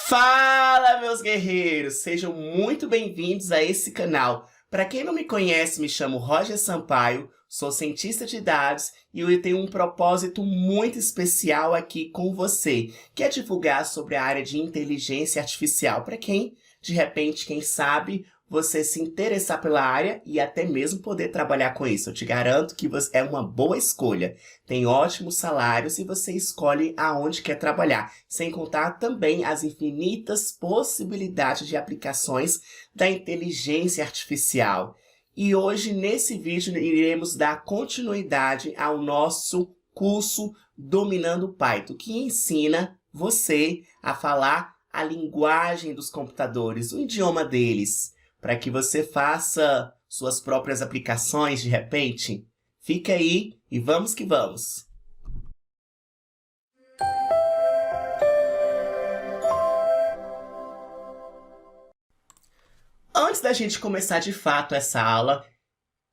Fala, meus guerreiros! Sejam muito bem-vindos a esse canal. Para quem não me conhece, me chamo Roger Sampaio, sou cientista de dados e eu tenho um propósito muito especial aqui com você, que é divulgar sobre a área de inteligência artificial. Para quem, de repente, quem sabe, você se interessar pela área e até mesmo poder trabalhar com isso. Eu te garanto que é uma boa escolha. Tem ótimos salários e você escolhe aonde quer trabalhar. Sem contar também as infinitas possibilidades de aplicações da inteligência artificial. E hoje, nesse vídeo, iremos dar continuidade ao nosso curso Dominando Python, que ensina você a falar a linguagem dos computadores, o idioma deles, para que você faça suas próprias aplicações de repente. Fica aí e vamos que vamos! Antes da gente começar de fato essa aula,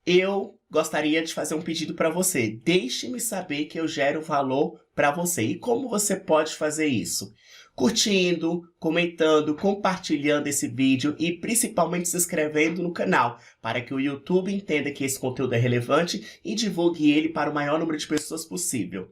eu gostaria de fazer um pedido para você. Deixe-me saber que eu gero valor para você. E como você pode fazer isso? Curtindo, comentando, compartilhando esse vídeo e principalmente se inscrevendo no canal, para que o YouTube entenda que esse conteúdo é relevante e divulgue ele para o maior número de pessoas possível.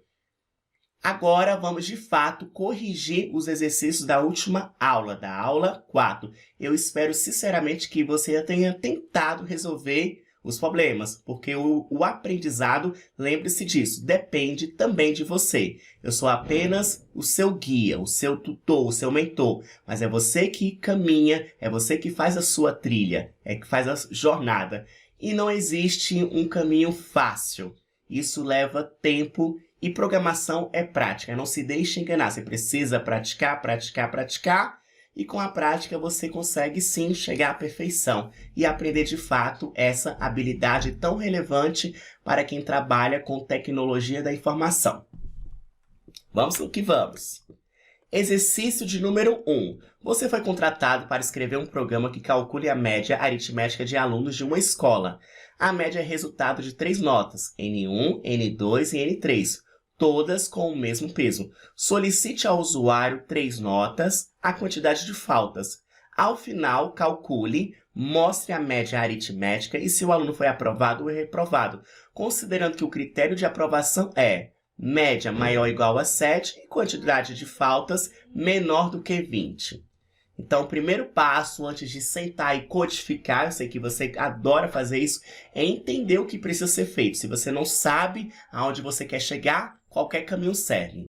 Agora vamos de fato corrigir os exercícios da última aula, da aula 4. Eu espero sinceramente que você tenha tentado resolver os problemas, porque o aprendizado, lembre-se disso, depende também de você. Eu sou apenas o seu guia, o seu tutor, o seu mentor, mas é você que caminha, é você que faz a sua trilha, é que faz a jornada. E não existe um caminho fácil. Isso leva tempo e programação é prática. Não se deixe enganar, você precisa praticar, praticar, praticar. E com a prática você consegue sim chegar à perfeição e aprender de fato essa habilidade tão relevante para quem trabalha com tecnologia da informação. Vamos no que vamos. Exercício de número 1. Você foi contratado para escrever um programa que calcule a média aritmética de alunos de uma escola. A média é resultado de 3 notas, N1, N2 e N3. Todas com o mesmo peso. Solicite ao usuário 3 notas, a quantidade de faltas. Ao final, calcule, mostre a média aritmética e se o aluno foi aprovado ou reprovado, considerando que o critério de aprovação é média maior ou igual a 7 e quantidade de faltas menor do que 20. Então, o primeiro passo, antes de sentar e codificar, eu sei que você adora fazer isso, é entender o que precisa ser feito. Se você não sabe aonde você quer chegar, qualquer caminho serve.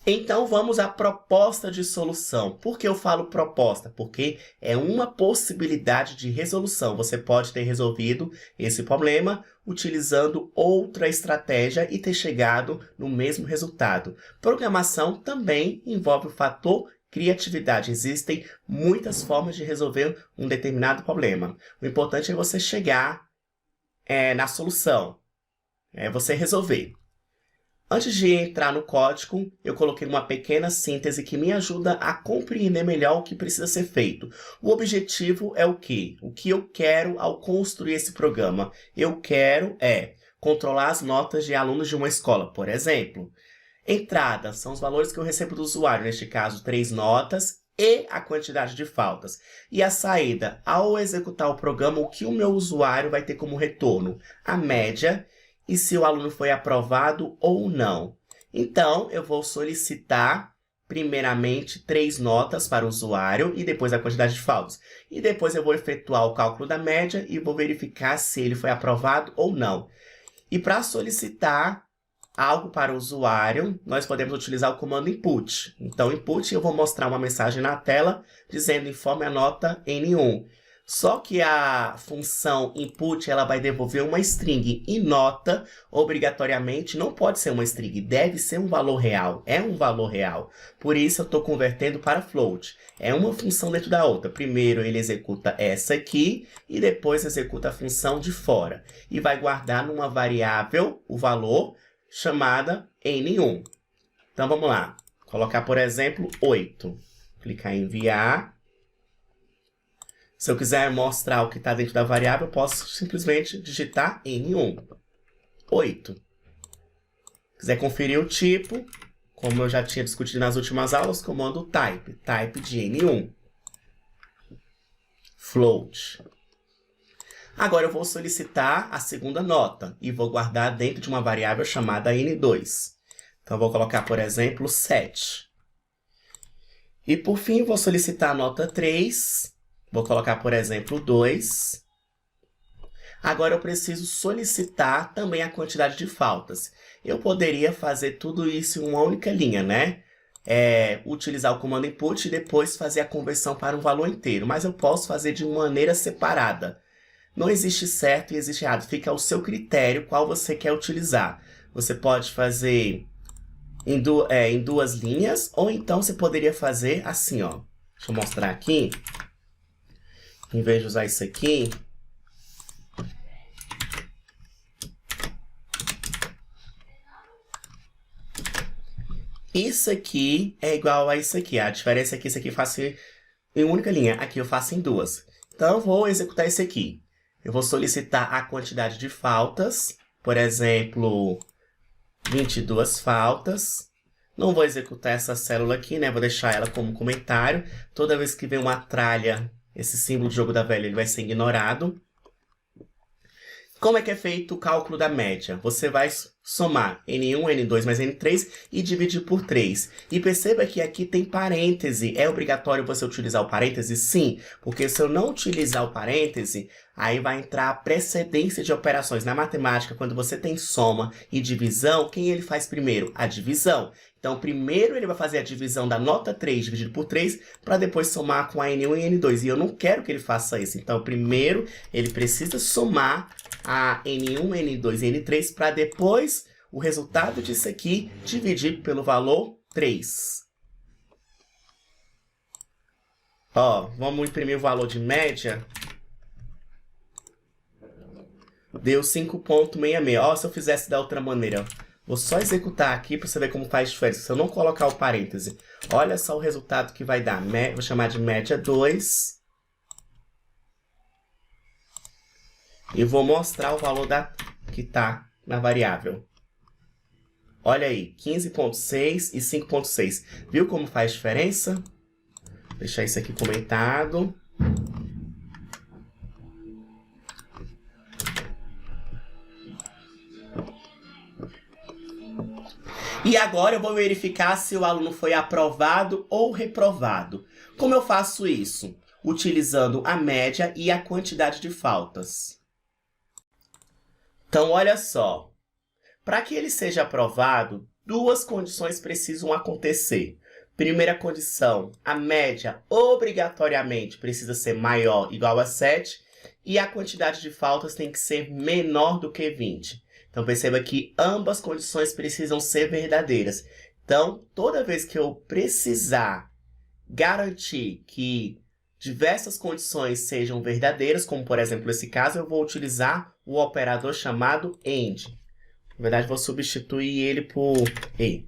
Então, vamos à proposta de solução. Por que eu falo proposta? Porque é uma possibilidade de resolução. Você pode ter resolvido esse problema utilizando outra estratégia e ter chegado no mesmo resultado. Programação também envolve o fator criatividade. Existem muitas formas de resolver um determinado problema. O importante é você chegar na solução, é você resolver. Antes de entrar no código, eu coloquei uma pequena síntese que me ajuda a compreender melhor o que precisa ser feito. O objetivo é o quê? O que eu quero ao construir esse programa? Eu quero controlar as notas de alunos de uma escola, por exemplo. Entrada são os valores que eu recebo do usuário, neste caso 3 notas e a quantidade de faltas. E a saída, ao executar o programa, o que o meu usuário vai ter como retorno? A média e se o aluno foi aprovado ou não. Então, eu vou solicitar, primeiramente, 3 notas para o usuário e depois a quantidade de faltas. E depois eu vou efetuar o cálculo da média e vou verificar se ele foi aprovado ou não. E para solicitar algo para o usuário, nós podemos utilizar o comando input. Então, input, eu vou mostrar uma mensagem na tela dizendo informe a nota N1. Só que a função input ela vai devolver uma string e nota, obrigatoriamente, não pode ser uma string, deve ser um valor real, é um valor real. Por isso eu estou convertendo para float. É uma função dentro da outra. Primeiro ele executa essa aqui e depois executa a função de fora. E vai guardar numa variável o valor chamada N1. Então vamos lá. Colocar, por exemplo, 8. Clicar em enviar. Se eu quiser mostrar o que está dentro da variável, eu posso simplesmente digitar N1. 8. Quiser conferir o tipo, como eu já tinha discutido nas últimas aulas, comando type, type de N1. Float. Agora eu vou solicitar a segunda nota e vou guardar dentro de uma variável chamada N2. Então, eu vou colocar, por exemplo, 7. E, por fim, vou solicitar a nota 3. Vou colocar, por exemplo, 2. Agora, eu preciso solicitar também a quantidade de faltas. Eu poderia fazer tudo isso em uma única linha, né? Utilizar o comando input e depois fazer a conversão para um valor inteiro. Mas eu posso fazer de maneira separada. Não existe certo e existe errado. Fica ao seu critério qual você quer utilizar. Você pode fazer em duas linhas, ou então você poderia fazer assim, ó. Deixa eu mostrar aqui. Em vez de usar isso aqui, isso aqui é igual a isso aqui. A diferença é que isso aqui eu faço em uma única linha. Aqui eu faço em duas. Então, eu vou executar isso aqui. Eu vou solicitar a quantidade de faltas. Por exemplo, 22 faltas. Não vou executar essa célula aqui, né? Vou deixar ela como comentário. Toda vez que vem uma tralha, esse símbolo de jogo da velha, ele vai ser ignorado. Como é que é feito o cálculo da média? Você vai somar N1, N2 mais N3 e dividir por 3. E perceba que aqui tem parêntese. É obrigatório você utilizar o parêntese? Sim, porque se eu não utilizar o parêntese, aí vai entrar a precedência de operações. Na matemática, quando você tem soma e divisão, quem ele faz primeiro? A divisão. Então, primeiro ele vai fazer a divisão da nota 3 dividido por 3, para depois somar com a N1 e N2. E eu não quero que ele faça isso. Então, primeiro ele precisa somar a N1, N2 e N3, para depois o resultado disso aqui dividir pelo valor 3. Ó, vamos imprimir o valor de média. Deu 5,66. Ó, se eu fizesse da outra maneira, vou só executar aqui para você ver como faz diferença. Se eu não colocar o parêntese, olha só o resultado que vai dar. Vou chamar de média 2. E vou mostrar o valor que está na variável. Olha aí, 15,6 e 5,6. Viu como faz diferença? Vou deixar isso aqui comentado. E agora eu vou verificar se o aluno foi aprovado ou reprovado. Como eu faço isso? Utilizando a média e a quantidade de faltas. Então, olha só. Para que ele seja aprovado, duas condições precisam acontecer. Primeira condição, a média obrigatoriamente precisa ser maior ou igual a 7 e a quantidade de faltas tem que ser menor do que 20. Então, perceba que ambas condições precisam ser verdadeiras. Então, toda vez que eu precisar garantir que diversas condições sejam verdadeiras, como por exemplo esse caso, eu vou utilizar o operador chamado AND. Na verdade, vou substituir ele por E.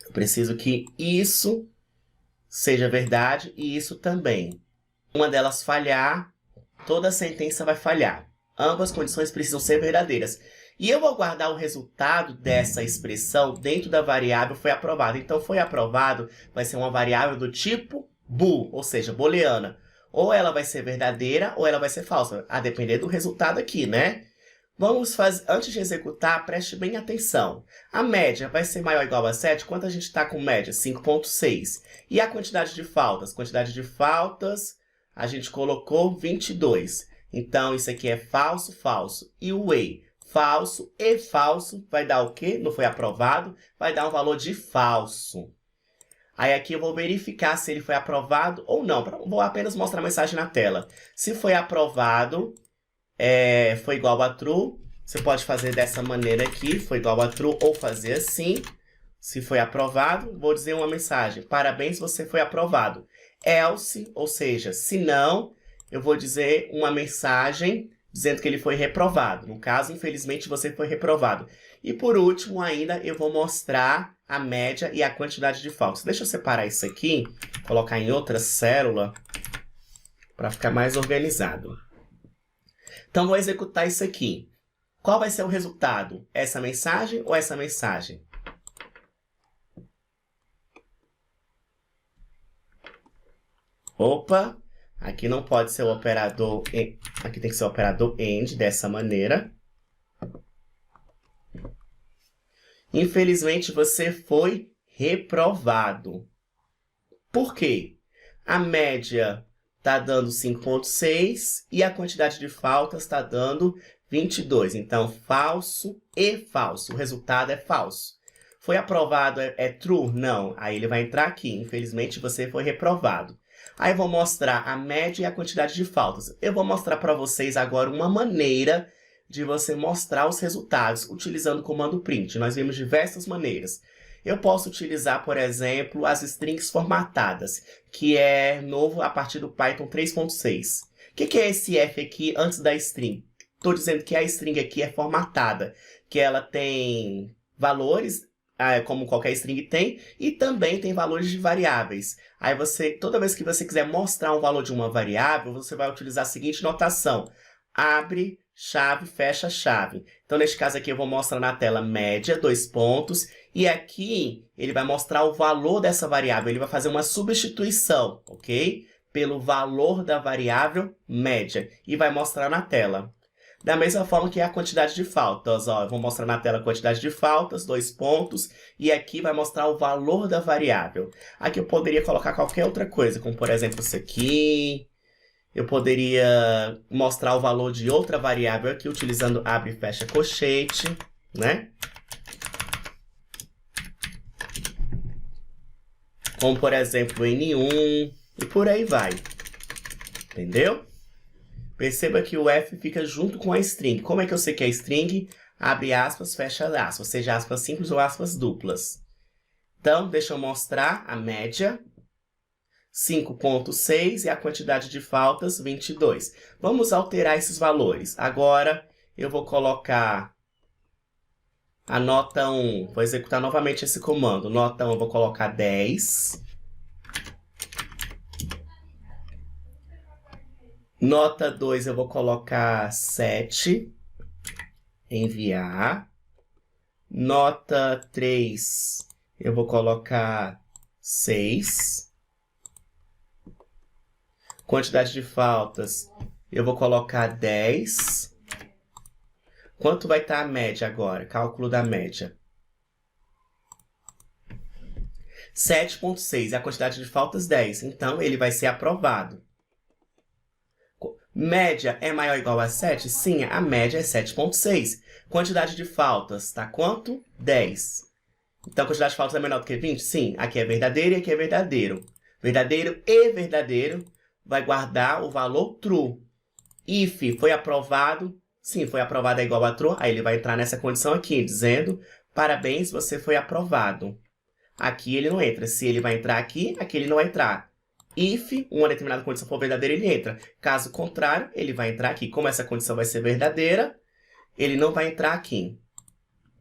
Eu preciso que isso seja verdade e isso também. Uma delas falhar, toda a sentença vai falhar. Ambas condições precisam ser verdadeiras. E eu vou guardar o resultado dessa expressão dentro da variável foi aprovado. Então, foi aprovado vai ser uma variável do tipo bool, ou seja, booleana. Ou ela vai ser verdadeira ou ela vai ser falsa, a depender do resultado aqui, né? Vamos fazer, antes de executar, preste bem atenção. A média vai ser maior ou igual a 7? Quanto a gente está com média? 5,6. E a quantidade de faltas? Quantidade de faltas, a gente colocou 22. Então, isso aqui é falso, falso. E o E, falso e falso, vai dar o quê? Não foi aprovado, vai dar um valor de falso. Aí aqui eu vou verificar se ele foi aprovado ou não. Vou apenas mostrar a mensagem na tela. Se foi aprovado, foi igual a true. Você pode fazer dessa maneira aqui, foi igual a true, ou fazer assim. Se foi aprovado, vou dizer uma mensagem. Parabéns, você foi aprovado. Else, ou seja, se não, eu vou dizer uma mensagem dizendo que ele foi reprovado. No caso, infelizmente, você foi reprovado. E por último, ainda, eu vou mostrar a média e a quantidade de faltas. Deixa eu separar isso aqui, colocar em outra célula, para ficar mais organizado. Então, vou executar isso aqui. Qual vai ser o resultado? Essa mensagem ou essa mensagem? Opa, aqui não pode ser o operador, aqui tem que ser o operador AND, dessa maneira. Infelizmente, você foi reprovado. Por quê? A média está dando 5,6 e a quantidade de faltas está dando 22. Então, falso e falso. O resultado é falso. Foi aprovado é true? Não. Aí ele vai entrar aqui. Infelizmente, você foi reprovado. Aí eu vou mostrar a média e a quantidade de faltas. Eu vou mostrar para vocês agora uma maneira de você mostrar os resultados utilizando o comando print. Nós vimos diversas maneiras. Eu posso utilizar, por exemplo, as strings formatadas, que é novo a partir do Python 3.6. O que é esse F aqui antes da string? Estou dizendo que a string aqui é formatada, que ela tem valores, como qualquer string tem, e também tem valores de variáveis. Aí toda vez que você quiser mostrar um valor de uma variável, você vai utilizar a seguinte notação: abre chave, fecha chave. Então, neste caso aqui, eu vou mostrar na tela média, 2 pontos, e aqui ele vai mostrar o valor dessa variável. Ele vai fazer uma substituição, ok? Pelo valor da variável média, e vai mostrar na tela. Da mesma forma que a quantidade de faltas, ó, eu vou mostrar na tela a quantidade de faltas, 2 pontos, e aqui vai mostrar o valor da variável. Aqui eu poderia colocar qualquer outra coisa, como por exemplo isso aqui. Eu poderia mostrar o valor de outra variável aqui, utilizando abre e fecha colchete, né? Como, por exemplo, N1, e por aí vai. Entendeu? Perceba que o F fica junto com a string. Como é que eu sei que é string? Abre aspas, fecha aspas, seja aspas simples ou aspas duplas. Então, deixa eu mostrar a média. 5,6 e a quantidade de faltas, 22. Vamos alterar esses valores. Agora, eu vou colocar a nota 1. Vou executar novamente esse comando. Nota 1, eu vou colocar 10. Nota 2, eu vou colocar 7. Enviar. Nota 3, eu vou colocar 6. Quantidade de faltas, eu vou colocar 10. Quanto vai estar a média agora? Cálculo da média. 7,6. A quantidade de faltas, 10. Então, ele vai ser aprovado. Média é maior ou igual a 7? Sim, a média é 7,6. Quantidade de faltas, tá quanto? 10. Então, a quantidade de faltas é menor do que 20? Sim, aqui é verdadeiro e aqui é verdadeiro. Verdadeiro e verdadeiro vai guardar o valor true. If foi aprovado, sim, foi aprovado é igual a true, aí ele vai entrar nessa condição aqui, dizendo, parabéns, você foi aprovado. Aqui ele não entra. Se ele vai entrar aqui, aqui ele não vai entrar. If uma determinada condição for verdadeira, ele entra. Caso contrário, ele vai entrar aqui. Como essa condição vai ser verdadeira, ele não vai entrar aqui.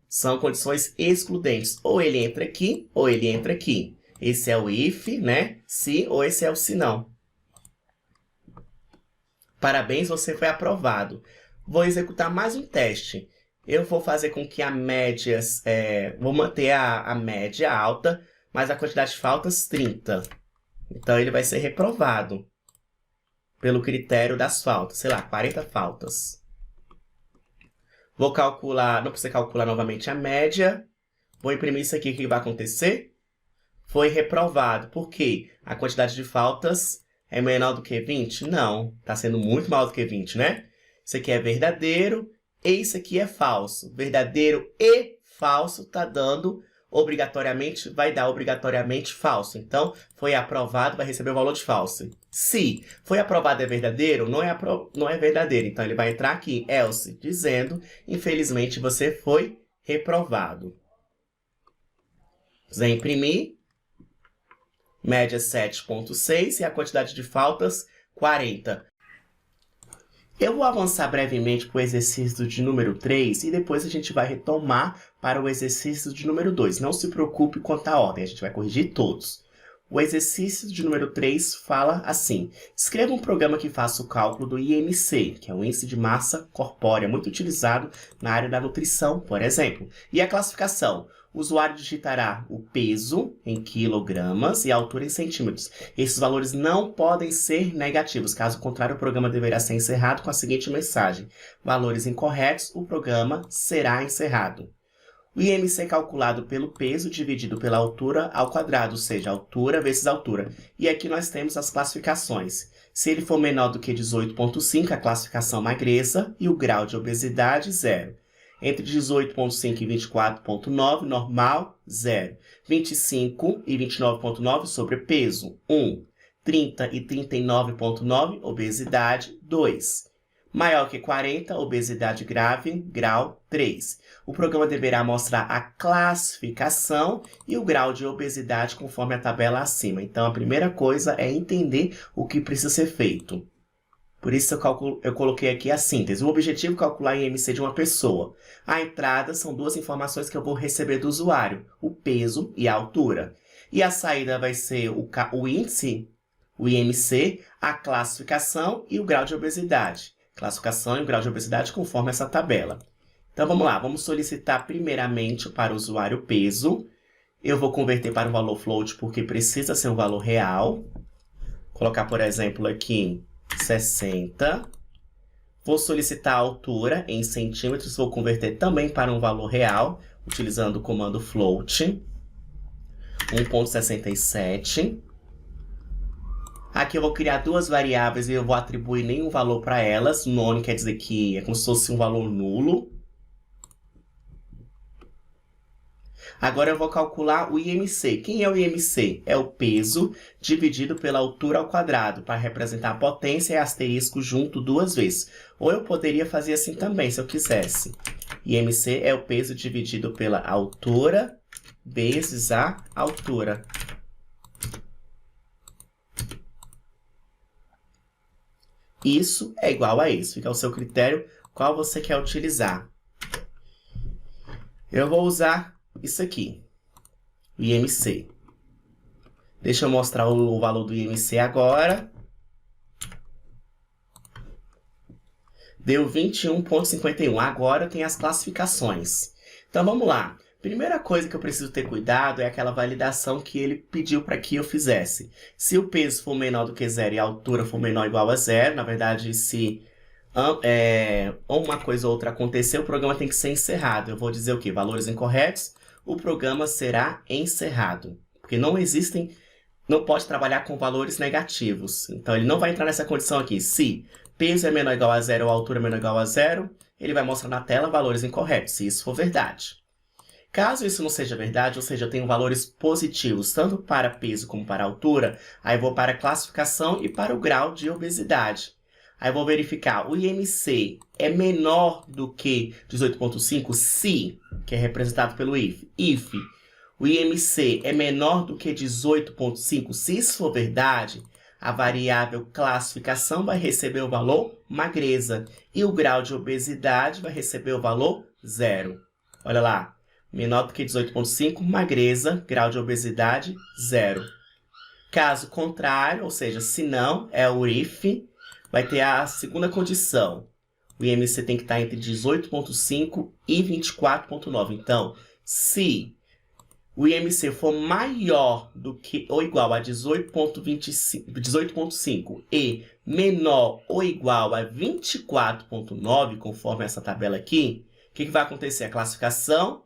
São condições excludentes. Ou ele entra aqui, ou ele entra aqui. Esse é o if, né? Se, ou esse é o se não. Parabéns, você foi aprovado. Vou executar mais um teste. Eu vou fazer com que a média... vou manter a média alta, mas a quantidade de faltas 30. Então, ele vai ser reprovado pelo critério das faltas. Sei lá, 40 faltas. Vou calcular... Não precisa calcular novamente a média. Vou imprimir isso aqui. O que vai acontecer? Foi reprovado. Por quê? A quantidade de faltas... é menor do que 20? Não. Está sendo muito maior do que 20, né? Isso aqui é verdadeiro e isso aqui é falso. Verdadeiro e falso está dando obrigatoriamente, vai dar obrigatoriamente falso. Então, foi aprovado, vai receber o valor de falso. Se foi aprovado é verdadeiro, não é verdadeiro. Então, ele vai entrar aqui, else, dizendo, infelizmente, você foi reprovado. Vamos imprimir. Média 7,6 e a quantidade de faltas 40. Eu vou avançar brevemente para o exercício de número 3 e depois a gente vai retomar para o exercício de número 2. Não se preocupe quanto à ordem, a gente vai corrigir todos. O exercício de número 3 fala assim: escreva um programa que faça o cálculo do IMC, que é o Índice de Massa Corpórea, muito utilizado na área da nutrição, por exemplo. E a classificação: o usuário digitará o peso em quilogramas e a altura em centímetros. Esses valores não podem ser negativos, caso contrário o programa deverá ser encerrado com a seguinte mensagem: valores incorretos, o programa será encerrado. O IMC é calculado pelo peso dividido pela altura ao quadrado, ou seja, altura vezes altura. E aqui nós temos as classificações. Se ele for menor do que 18,5, a classificação magreza e o grau de obesidade, 0. Entre 18,5 e 24,9, normal, 0. 25 e 29,9, sobrepeso, 1. 30 e 39,9, obesidade, 2. Maior que 40, obesidade grave, grau 3. O programa deverá mostrar a classificação e o grau de obesidade conforme a tabela acima. Então, a primeira coisa é entender o que precisa ser feito. Por isso, eu coloquei aqui a síntese. O objetivo é calcular o IMC de uma pessoa. A entrada são duas informações que eu vou receber do usuário, o peso e a altura. E a saída vai ser o índice, o IMC, a classificação e o grau de obesidade. Classificação e o grau de obesidade conforme essa tabela. Então, vamos lá. Vamos solicitar primeiramente para o usuário o peso. Eu vou converter para o valor float porque precisa ser um valor real. Colocar, por exemplo, aqui 60. Vou solicitar a altura em centímetros. Vou converter também para um valor real, utilizando o comando float. 1,67. Aqui eu vou criar duas variáveis e eu vou atribuir nenhum valor para elas. None quer dizer que é como se fosse um valor nulo. Agora eu vou calcular o IMC. Quem é o IMC? É o peso dividido pela altura ao quadrado, para representar a potência e asterisco junto duas vezes. Ou eu poderia fazer assim também, se eu quisesse. IMC é o peso dividido pela altura vezes a altura. Isso é igual a isso. Fica ao seu critério qual você quer utilizar. Eu vou usar isso aqui, o IMC. Deixa eu mostrar o valor do IMC agora. Deu 21,51. Agora tem as classificações. Então, vamos lá. Primeira coisa que eu preciso ter cuidado é aquela validação que ele pediu para que eu fizesse. Se o peso for menor do que 0 e a altura for menor ou igual a 0, na verdade, se uma coisa ou outra acontecer, o programa tem que ser encerrado. Eu vou dizer o quê? Valores incorretos, o programa será encerrado. Porque não pode trabalhar com valores negativos. Então, ele não vai entrar nessa condição aqui. Se peso é menor ou igual a 0 ou altura é menor ou igual a 0, ele vai mostrar na tela valores incorretos, se isso for verdade. Caso isso não seja verdade, ou seja, eu tenho valores positivos tanto para peso como para altura, aí eu vou para a classificação e para o grau de obesidade. Aí eu vou verificar, o IMC é menor do que 18,5 se, que é representado pelo if. If o IMC é menor do que 18,5, se isso for verdade, a variável classificação vai receber o valor magreza e o grau de obesidade vai receber o valor 0. Olha lá. Menor do que 18,5, magreza, grau de obesidade, 0. Caso contrário, ou seja, se não, é o if, vai ter a segunda condição. O IMC tem que estar entre 18,5 e 24,9. Então, se o IMC for maior do que ou igual a 18,5 e menor ou igual a 24,9, conforme essa tabela aqui, o que vai acontecer? A classificação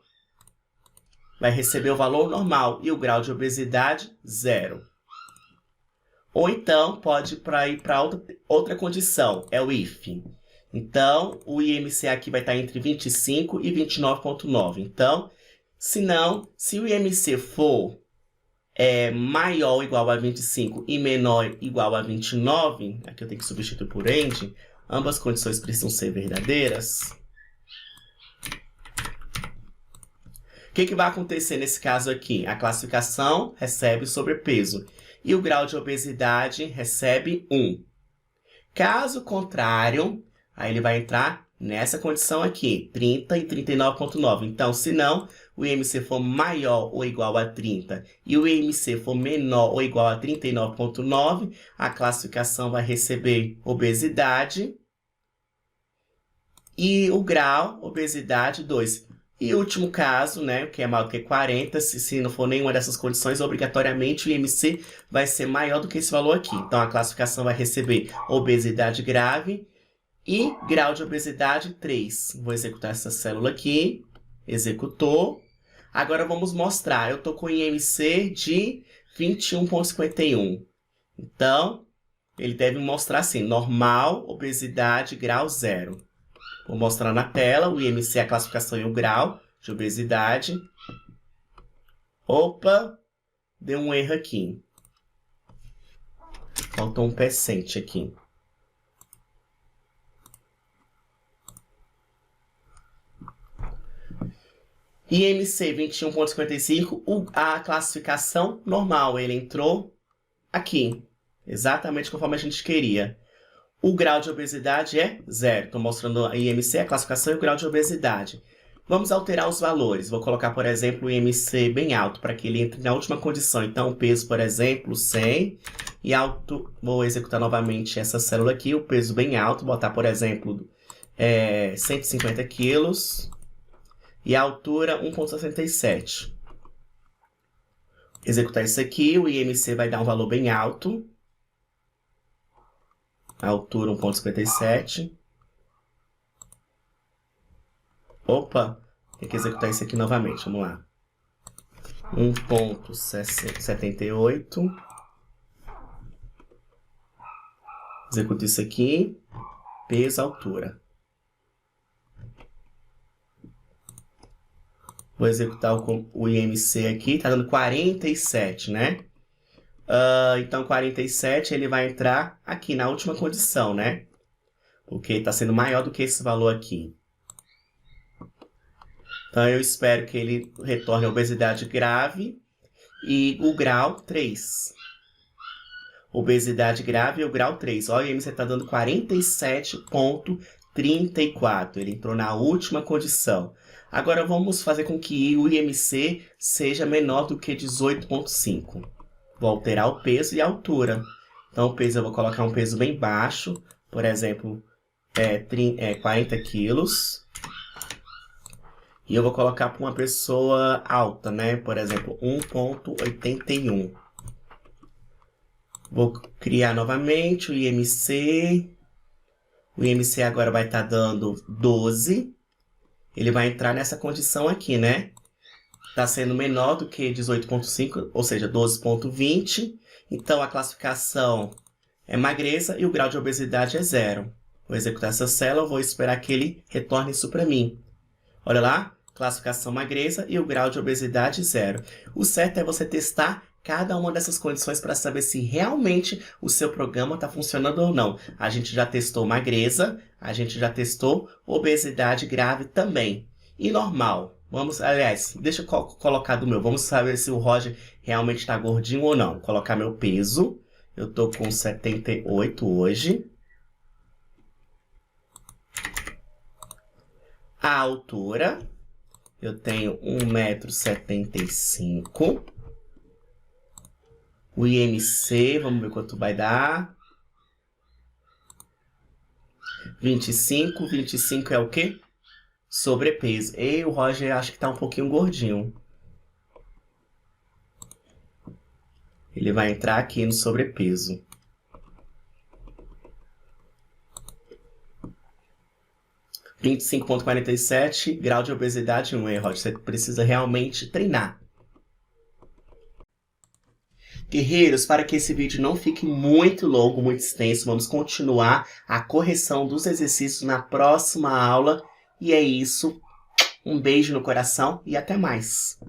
vai receber o valor normal e o grau de obesidade, 0. Ou então, pode ir para outra condição, é o if. Então, o IMC aqui vai estar entre 25 e 29,9. Então, se o IMC for maior ou igual a 25 e menor ou igual a 29, aqui eu tenho que substituir por AND, ambas condições precisam ser verdadeiras. O que vai acontecer nesse caso aqui? A classificação recebe sobrepeso e o grau de obesidade recebe 1. Caso contrário, aí ele vai entrar nessa condição aqui, 30 e 39,9. Então, se não, o IMC for maior ou igual a 30 e o IMC for menor ou igual a 39,9, a classificação vai receber obesidade e o grau, obesidade, 2. E último caso, né, que é maior do que 40, se não for nenhuma dessas condições, obrigatoriamente o IMC vai ser maior do que esse valor aqui. Então, a classificação vai receber obesidade grave e grau de obesidade 3. Vou executar essa célula aqui. Executou. Agora vamos mostrar. Eu estou com IMC de 21,51. Então, ele deve mostrar assim, normal, obesidade, grau 0. Vou mostrar na tela, o IMC é a classificação e o grau de obesidade. Opa, deu um erro aqui. Faltou um percent aqui. IMC 21,55, a classificação normal, ele entrou aqui, exatamente conforme a gente queria. O grau de obesidade é 0. Estou mostrando a IMC, a classificação e o grau de obesidade. Vamos alterar os valores. Vou colocar, por exemplo, o IMC bem alto, para que ele entre na última condição. Então, o peso, por exemplo, 100. E alto, vou executar novamente essa célula aqui, o peso bem alto. Botar, por exemplo, 150 quilos. E a altura, 1,67. Executar isso aqui, o IMC vai dar um valor bem alto. A altura 1,57. Opa, tem que executar isso aqui novamente, vamos lá. 1,78. Executo isso aqui. Peso, altura. Vou executar o IMC aqui, tá dando 47, né? Então, 47, ele vai entrar aqui na última condição, né? Porque está sendo maior do que esse valor aqui. Então, eu espero que ele retorne a obesidade grave e o grau 3. Obesidade grave e o grau 3. Olha, o IMC está dando 47,34. Ele entrou na última condição. Agora, vamos fazer com que o IMC seja menor do que 18,5. Vou alterar o peso e a altura. Então, o peso eu vou colocar um peso bem baixo. Por exemplo, 40 quilos. E eu vou colocar para uma pessoa alta, né? Por exemplo, 1,81. Vou criar novamente o IMC. O IMC agora vai estar dando 12. Ele vai entrar nessa condição aqui, né? Está sendo menor do que 18,5, ou seja, 12,20. Então, a classificação é magreza e o grau de obesidade é 0. Vou executar essa célula, vou esperar que ele retorne isso para mim. Olha lá, classificação magreza e o grau de obesidade 0. O certo é você testar cada uma dessas condições para saber se realmente o seu programa está funcionando ou não. A gente já testou magreza, a gente já testou obesidade grave também. E normal. Aliás, deixa eu colocar do meu. Vamos saber se o Roger realmente está gordinho ou não. Vou colocar meu peso. Eu estou com 78 hoje. A altura. Eu tenho 1,75 m. O IMC, vamos ver quanto vai dar. 25. 25 é o quê? Sobrepeso. E o Roger acho que está um pouquinho gordinho. Ele vai entrar aqui no sobrepeso. – 25,47, grau de obesidade 1, Roger. Você precisa realmente treinar. Guerreiros, para que esse vídeo não fique muito longo, muito extenso, vamos continuar a correção dos exercícios na próxima aula. E é isso. Um beijo no coração e até mais.